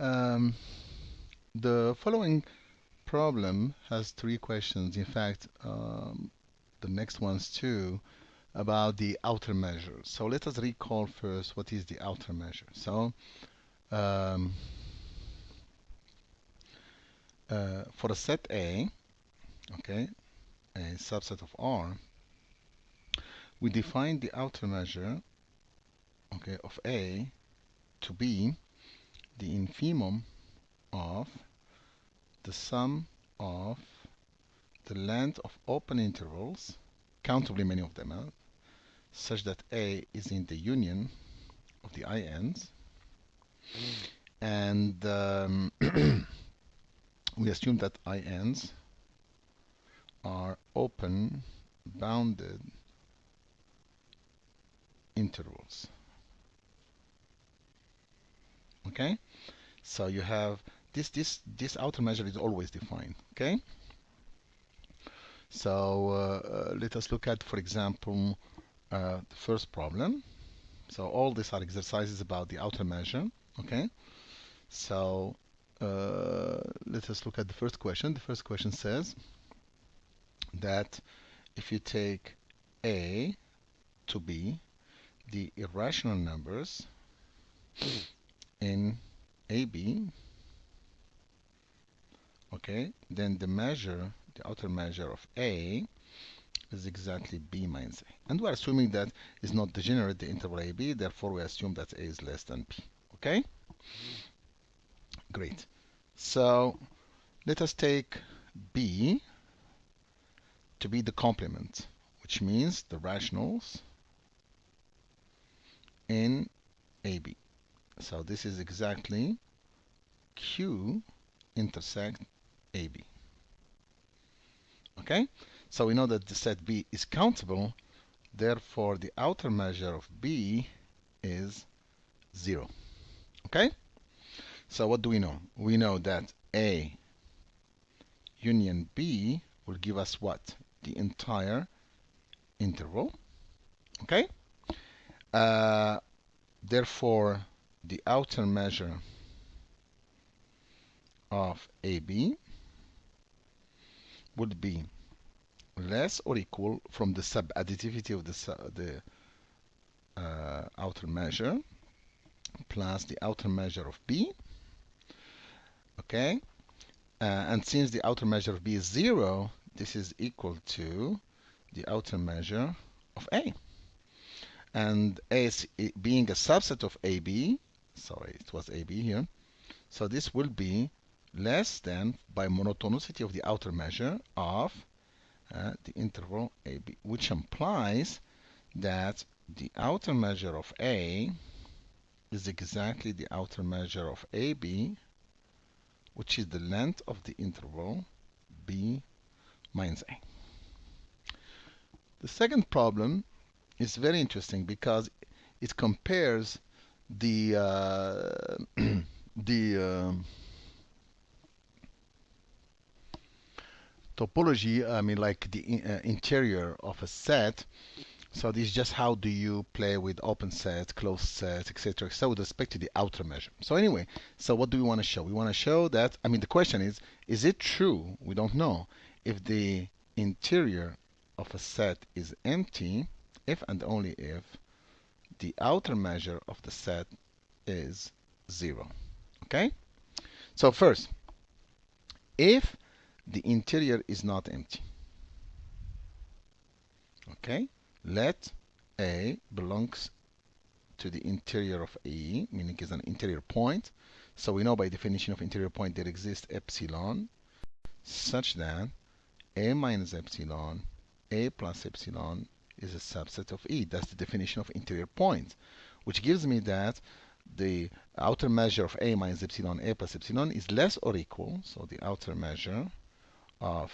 Um, the following problem has three questions. In fact, the next one's two about the outer measure. So let us recall first what is the outer measure. So um, for a set A, okay, a subset of R, we define the outer measure, okay, of A to be the infimum of the sum of the length of open intervals, countably many of them, such that A is in the union of the INs, and we assume that INs are open bounded intervals. Okay, so you have this outer measure is always defined. Okay, so let us look at, for example, the first problem. So all these are exercises about the outer measure. Okay, so let us look at the first question. The first question says that if you take A to be the irrational numbers in AB, okay, then the outer measure of A is exactly B minus A. And we're assuming that is not degenerate, the interval AB, therefore we assume that A is less than B. Okay? Great. So let us take B to be the complement, which means the rationals in AB. So this is exactly Q intersect AB. Okay? So we know that the set B is countable, therefore the outer measure of B is 0. Okay? So what do we know? We know that A union B will give us what? The entire interval. Okay? Therefore, the outer measure of AB would be less or equal from the subadditivity of the outer measure plus the outer measure of B. Okay? And since the outer measure of B is 0, this is equal to the outer measure of A. And A is being a subset of AB, sorry, it was AB here, so this will be less than, by monotonicity of the outer measure, of the interval AB, which implies that the outer measure of A is exactly the outer measure of AB, which is the length of the interval B minus A. The second problem is very interesting because it compares the the topology, I mean like the interior of a set. So this is just how do you play with open sets, closed sets, etc., etc., with respect to the outer measure. So anyway, so what do we want to show? We want to show that, I mean, the question is it true? We don't know. If the interior of a set is empty, if and only if the outer measure of the set is 0. Okay? So first, if the interior is not empty, okay, let A belongs to the interior of E, meaning is an interior point. So we know by definition of interior point there exists epsilon such that A minus epsilon, A plus epsilon is a subset of E. That's the definition of interior point, which gives me that the outer measure of A minus epsilon, A plus epsilon is less or equal, so the outer measure of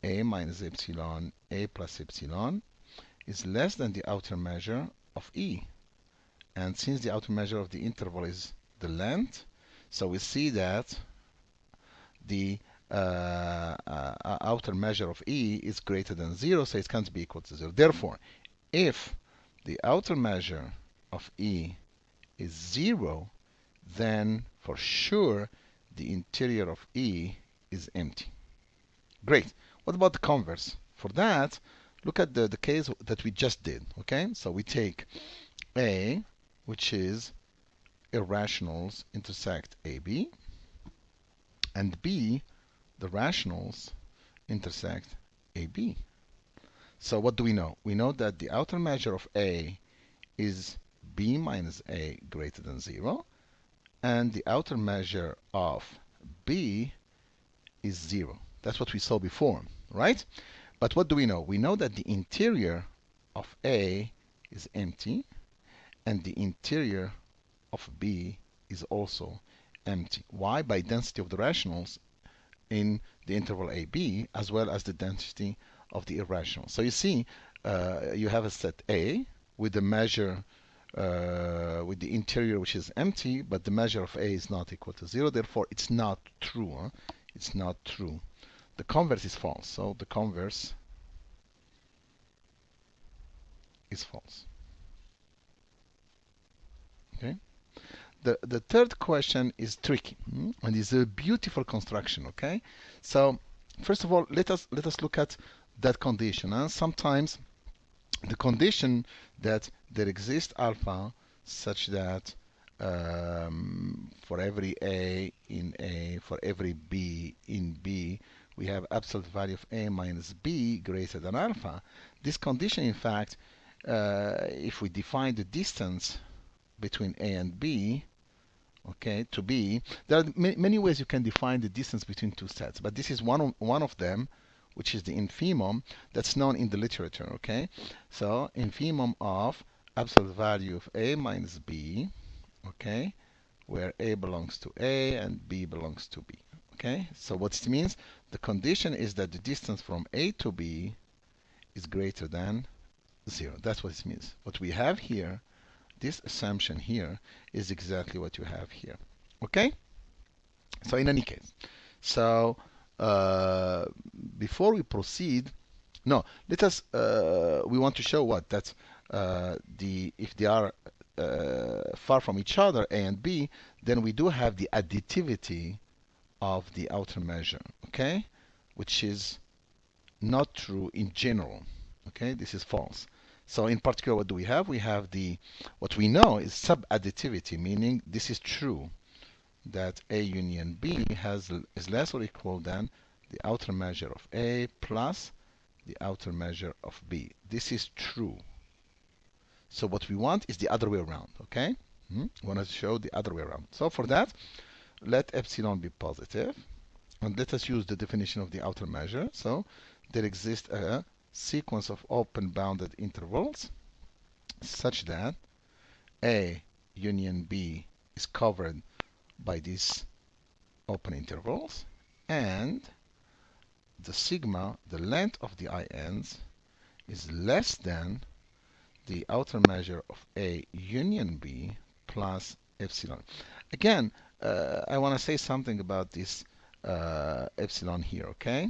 A minus epsilon, A plus epsilon is less than the outer measure of E. And since the outer measure of the interval is the length, so we see that the outer measure of E is greater than 0, so it can't be equal to 0. Therefore, if the outer measure of E is 0, then for sure the interior of E is empty. Great. What about the converse? For that, look at the case that we just did. Okay, so we take A, which is irrationals intersect AB, and B, the rationals intersect AB. So what do we know? We know that the outer measure of A is B minus A greater than 0, and the outer measure of B is 0. That's what we saw before, right? But what do we know? We know that the interior of A is empty, and the interior of B is also empty. Why? By density of the rationals in the interval AB, as well as the density of the irrationals. So you see, you have a set A with the measure with the interior which is empty, but the measure of A is not equal to 0. Therefore, it's not true. Huh? It's not true. The converse is false. So the converse is false. Okay. The third question is tricky, and is a beautiful construction. Okay. So first of all, let us look at that condition. Huh? Sometimes the condition that there exists alpha such that for every A in A, for every B in B, we have absolute value of A minus B greater than alpha. This condition, in fact, if we define the distance between A and B, okay, to B, there are many ways you can define the distance between two sets, but this is one of them, which is the infimum that's known in the literature, okay? So infimum of absolute value of A minus B, okay, where A belongs to A and B belongs to B, okay? So what it means, the condition is that the distance from A to B is greater than 0. That's what it means. What we have here, this assumption here, is exactly what you have here, okay? So in any case, so before we proceed, no, let us, we want to show what? That if they are far from each other, A and B, then we do have the additivity of the outer measure, okay? Which is not true in general, okay? This is false. So in particular, what do we have? We have what we know is subadditivity, meaning this is true, that A union B is less or equal than the outer measure of A plus the outer measure of B. This is true. So what we want is the other way around, okay? We want to show the other way around. So for that, let epsilon be positive, and let us use the definition of the outer measure. So there exists a sequence of open bounded intervals such that A union B is covered by these open intervals, and the sigma, the length of the INs, is less than the outer measure of A union B plus epsilon. Again, I want to say something about this epsilon here, okay?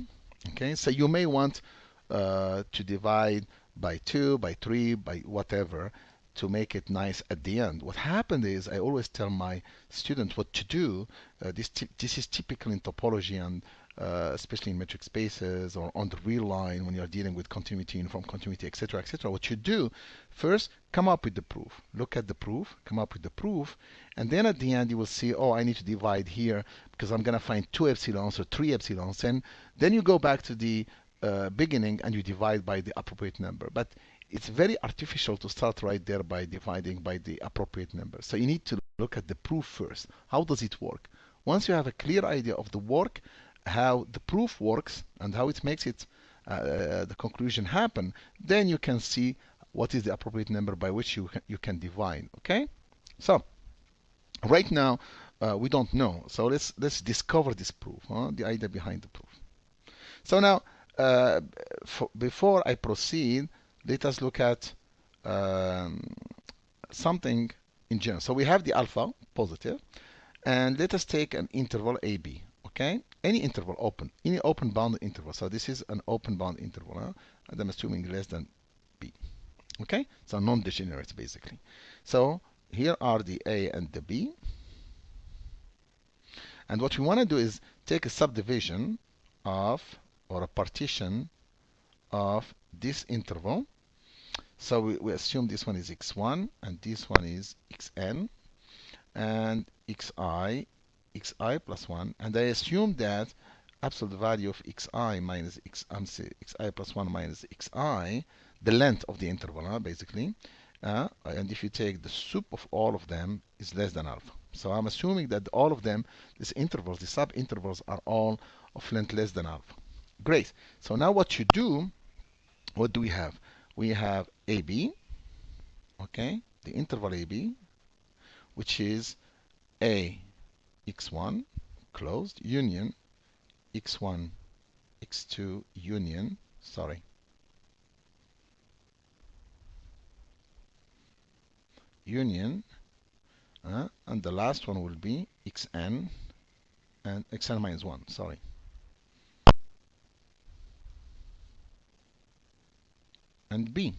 Okay, so you may want to divide by 2, by 3, by whatever, to make it nice at the end. What happened is, I always tell my students what to do. This is typical in topology, and especially in metric spaces or on the real line when you're dealing with continuity, uniform continuity, etc., etc. What you do, first, come up with the proof. Look at the proof, come up with the proof, and then at the end you will see, oh, I need to divide here because I'm going to find 2 epsilons or 3 epsilons, and then you go back to the beginning and you divide by the appropriate number. But it's very artificial to start right there by dividing by the appropriate number. So you need to look at the proof first. How does it work? Once you have a clear idea of the work, how the proof works and how it makes it the conclusion happen, then you can see what is the appropriate number by which you can divide. Okay? So right now we don't know. So let's discover this proof, the idea behind the proof. So now before I proceed, let us look at something in general. So we have the alpha positive, and let us take an interval AB. Okay, any interval open, any open bounded interval. So this is an open bound interval, and I'm assuming less than B. Okay, so non-degenerate basically. So here are the A and the B. And what we want to do is take a subdivision of, or a partition of this interval. So we assume this one is x1 and this one is xn and xi plus 1, and I assume that absolute value of xi minus xi plus 1 minus xi, the length of the interval, basically, and if you take the sup of all of them is less than alpha. So I'm assuming that all of them, these intervals, the sub-intervals, are all of length less than alpha. Great. So now what you do, what do we have? We have AB, okay, the interval AB, which is A x1 closed union x1 x2 union, union, and the last one will be xn and xn minus 1, and B,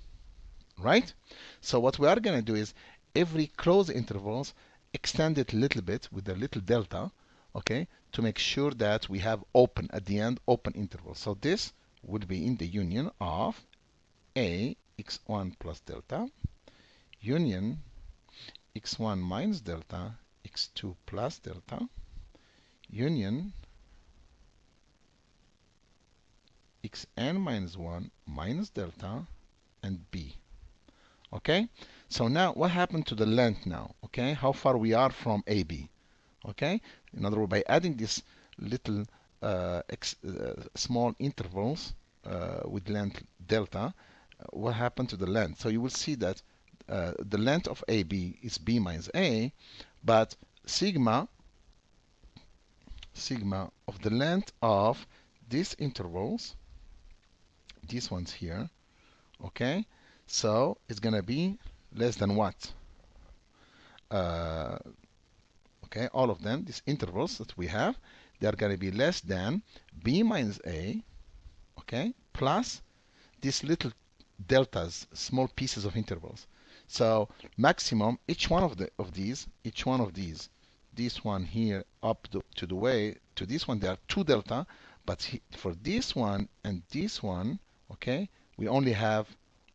right? So what we are going to do is every closed intervals extend it a little bit with a little delta, okay, to make sure that we have open at the end, open intervals. So this would be in the union of A x1 plus delta union x1 minus delta x2 plus delta union xn minus 1 minus delta and B. Okay, so now what happened to the length now? Okay, how far we are from AB? Okay, in other words, by adding these little small intervals with length delta, what happened to the length? So you will see that the length of AB is B minus A, but sigma of the length of these intervals, these ones here, okay, so it's going to be less than what? Okay, all of them, these intervals that we have, they are going to be less than B minus A, okay, plus these little deltas, small pieces of intervals. So maximum, each one of these, this one here up to the way to this one, there are 2 delta, but for this one and this one, okay, we only have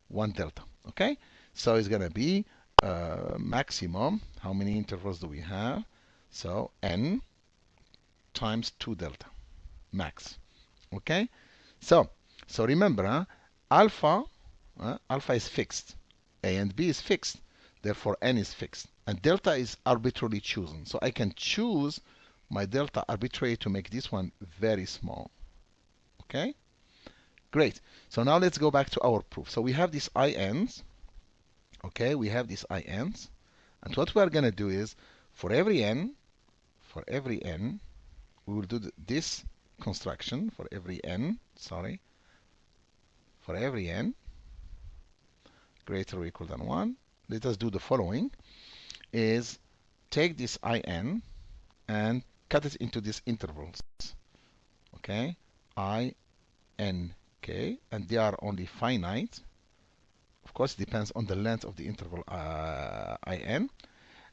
1 delta. Okay, so it's going to be maximum. How many intervals do we have? So n times 2 delta max. Okay, so remember, alpha is fixed, a and b is fixed, therefore n is fixed, and delta is arbitrarily chosen. So I can choose my delta arbitrarily to make this one very small. Okay, great. So now let's go back to our proof. So we have these INs. Okay, we have these INs, and what we are going to do is for every n, we will do this construction for every n, for every n greater or equal than 1. Let us do the following, is take this in and cut it into these intervals. Okay, I, n, k, and they are only finite. Of course, it depends on the length of the interval in,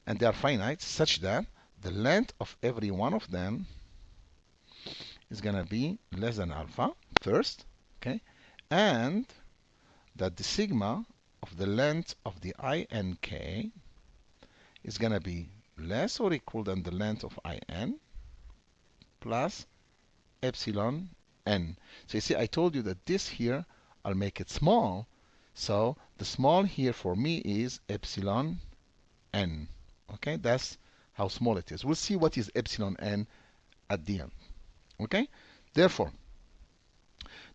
and they are finite such that the length of every one of them is going to be less than alpha first, okay, and that the sigma of the length of the ink is going to be less or equal than the length of in plus epsilon n. So you see, I told you that this here, I'll make it small. So the small here for me is epsilon n. Okay, that's how small it is. We'll see what is epsilon n at the end. Okay, therefore,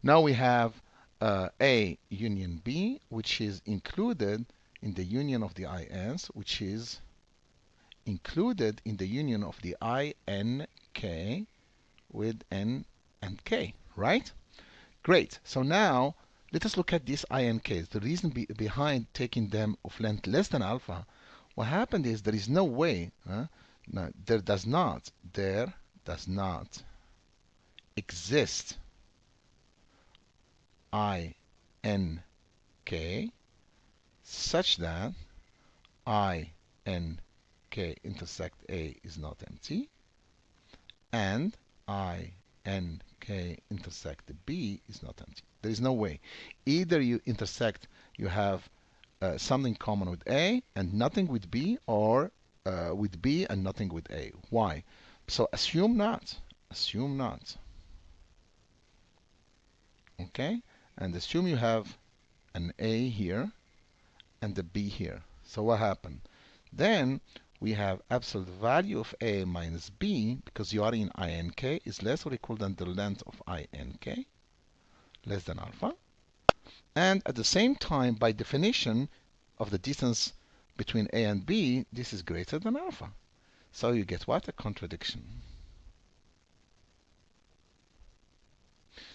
now we have A union B, which is included in the union of the INs, which is included in the union of the INK with N and K, right? Great. So now let us look at these INKs. The reason behind taking them of length less than alpha, what happened is there is no way, no, there does not exist INK such that INK intersect A is not empty, and I, N, K intersect B is not empty. There is no way. Either you intersect, you have something common with A and nothing with B, or with B and nothing with A. Why? So assume not. Assume not. Okay? And assume you have an A here and a B here. So what happened? Then we have absolute value of A minus B, because you are in INK, is less or equal than the length of INK, less than alpha. And at the same time, by definition of the distance between A and B, this is greater than alpha. So you get what? A contradiction.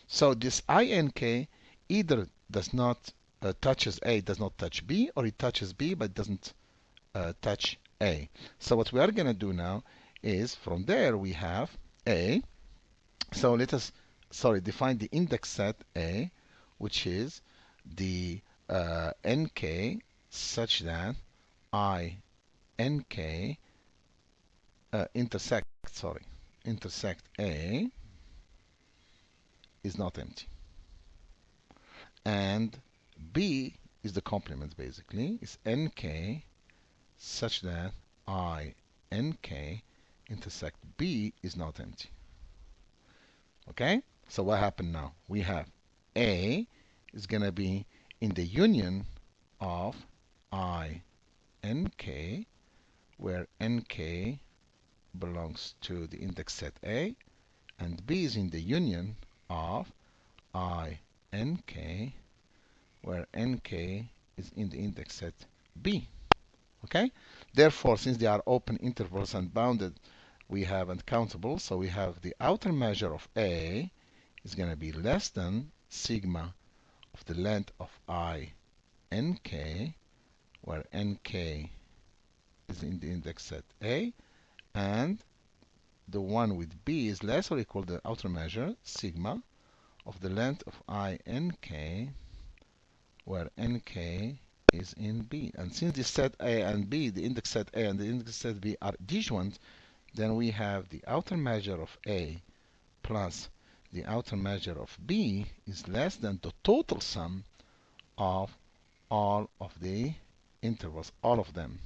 So this INK either does not touches A, does not touch B, or it touches B but doesn't touch A. So what we are going to do now is, from there we have A. So let us, define the index set A, which is the NK such that I NK intersect A is not empty. And B is the complement, basically. It's NK such that I NK intersect B is not empty. Okay? So what happened now? We have A is going to be in the union of I NK, where NK belongs to the index set A, and B is in the union of I NK, where NK is in the index set B. Okay? Therefore, since they are open intervals and bounded, we have uncountable, so we have the outer measure of A is going to be less than sigma of the length of I NK, where NK is in the index set A, and the one with B is less or equal to the outer measure, sigma, of the length of I NK, where NK is in B. And since the set A and B, the index set A and the index set B are disjoint, then we have the outer measure of A plus the outer measure of B is less than the total sum of all of the intervals, all of them.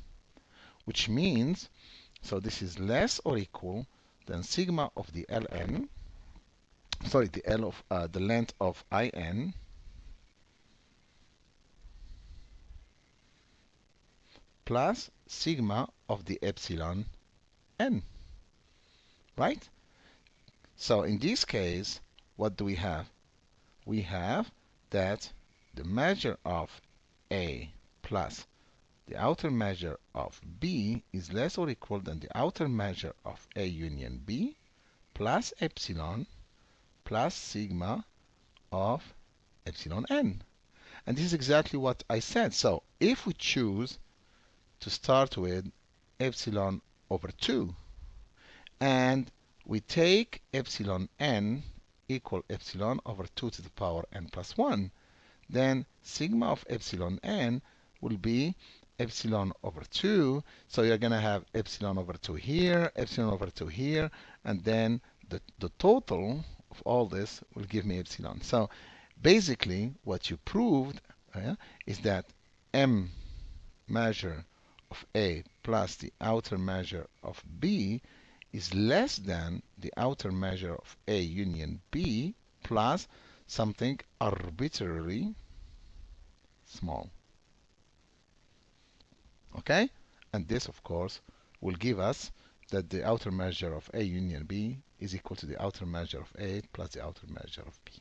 Which means, so this is less or equal than sigma of the ln, the L of the length of IN plus sigma of the epsilon n, right? So in this case, what do we have? We have that the measure of A plus the outer measure of B is less or equal than the outer measure of A union B plus epsilon plus sigma of epsilon n. And this is exactly what I said. So if we choose to start with epsilon over 2, and we take epsilon n equal epsilon over 2 to the power n plus 1, then sigma of epsilon n will be epsilon over 2. So you're going to have epsilon over 2 here, epsilon over 2 here, and then the total of all this will give me epsilon. So basically, what you proved is that m measure of A plus the outer measure of B is less than the outer measure of A union B plus something arbitrarily small. Okay? And this, of course, will give us that the outer measure of A union B is equal to the outer measure of A plus the outer measure of B.